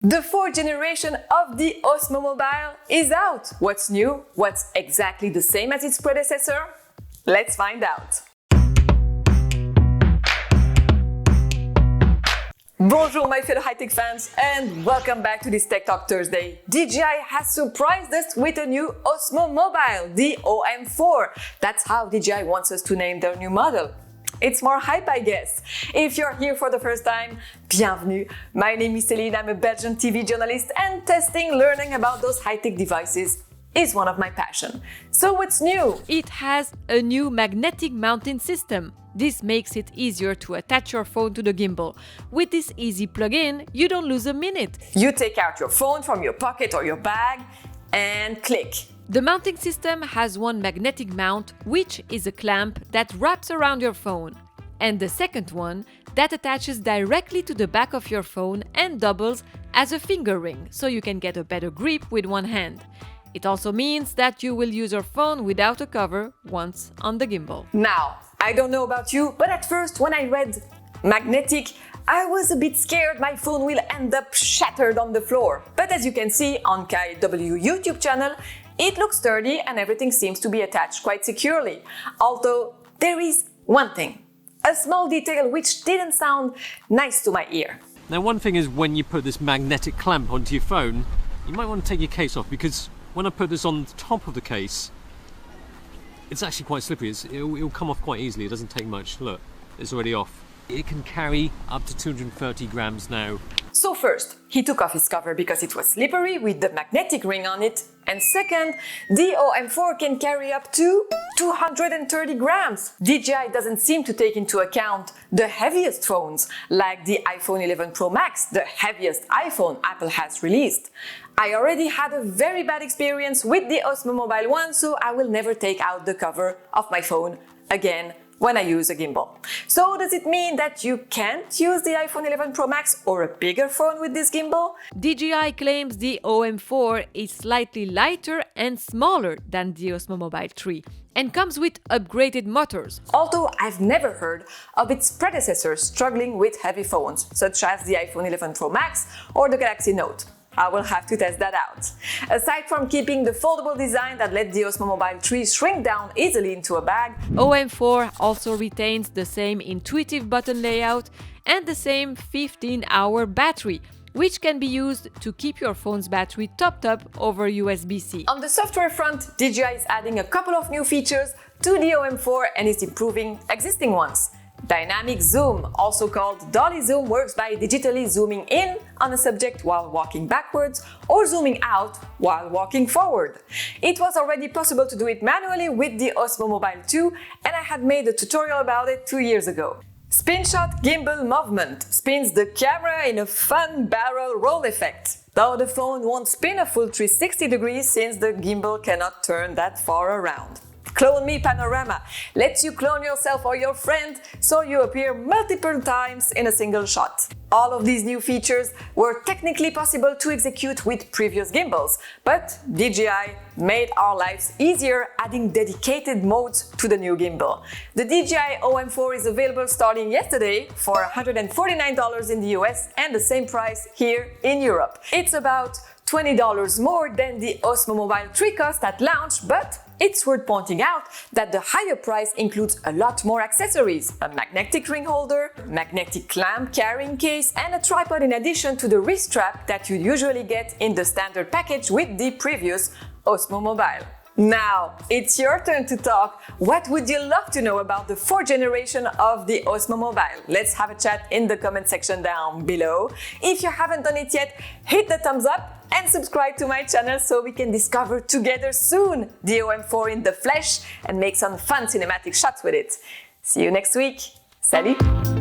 The fourth generation of the Osmo Mobile is out. What's new? What's exactly the same as its predecessor? Let's find out. Bonjour my fellow high-tech fans and welcome back to this Tech Talk Thursday. DJI has surprised us with a new Osmo Mobile, the OM4. That's how DJI wants us to name their new model. It's more hype, I guess. If you're here for the first time, bienvenue. My name is Celine, I'm a Belgian TV journalist and learning about those high-tech devices is one of my passions. So what's new? It has a new magnetic mounting system. This makes it easier to attach your phone to the gimbal. With this easy plug-in, you don't lose a minute. You take out your phone from your pocket or your bag and click. The mounting system has one magnetic mount, which is a clamp that wraps around your phone, and the second one that attaches directly to the back of your phone and doubles as a finger ring, so you can get a better grip with one hand. It also means that you will use your phone without a cover once on the gimbal. Now, I don't know about you, but at first when I read magnetic, I was a bit scared my phone will end up shattered on the floor. But as you can see on KW YouTube channel, it looks sturdy and everything seems to be attached quite securely. Although there is one thing, a small detail which didn't sound nice to my ear. Now one thing is when you put this magnetic clamp onto your phone, you might want to take your case off because when I put this on the top of the case, it's actually quite slippery. It'll come off quite easily, it doesn't take much. Look, it's already off. It can carry up to 230 grams now. So first, he took off his cover because it was slippery with the magnetic ring on it. And second, the OM4 can carry up to 230 grams. DJI doesn't seem to take into account the heaviest phones, like the iPhone 11 Pro Max, the heaviest iPhone Apple has released. I already had a very bad experience with the Osmo Mobile 1, so I will never take out the cover of my phone again when I use a gimbal. So does it mean that you can't use the iPhone 11 Pro Max or a bigger phone with this gimbal? DJI claims the OM4 is slightly lighter and smaller than the Osmo Mobile 3 and comes with upgraded motors. Although I've never heard of its predecessors struggling with heavy phones, such as the iPhone 11 Pro Max or the Galaxy Note. I will have to test that out. Aside from keeping the foldable design that let the Osmo Mobile 3 shrink down easily into a bag, OM4 also retains the same intuitive button layout and the same 15-hour battery, which can be used to keep your phone's battery topped up over USB-C. On the software front, DJI is adding a couple of new features to the OM4 and is improving existing ones. Dynamic zoom, also called dolly zoom, works by digitally zooming in on a subject while walking backwards or zooming out while walking forward. It was already possible to do it manually with the Osmo Mobile 2 and I had made a tutorial about it 2 years ago. Spin shot gimbal movement spins the camera in a fun barrel roll effect, though the phone won't spin a full 360 degrees since the gimbal cannot turn that far around. Clone Me Panorama lets you clone yourself or your friend so you appear multiple times in a single shot. All of these new features were technically possible to execute with previous gimbals, but DJI made our lives easier adding dedicated modes to the new gimbal. The DJI OM4 is available starting yesterday for $149 in the US and the same price here in Europe. It's about $20 more than the Osmo Mobile 3 cost at launch, but it's worth pointing out that the higher price includes a lot more accessories, a magnetic ring holder, magnetic clamp carrying case, and a tripod in addition to the wrist strap that you usually get in the standard package with the previous Osmo Mobile. Now, it's your turn to talk. What would you love to know about the fourth generation of the Osmo Mobile? Let's have a chat in the comment section down below. If you haven't done it yet, hit the thumbs up and subscribe to my channel so we can discover together soon the OM4 in the flesh and make some fun cinematic shots with it. See you next week. Salut!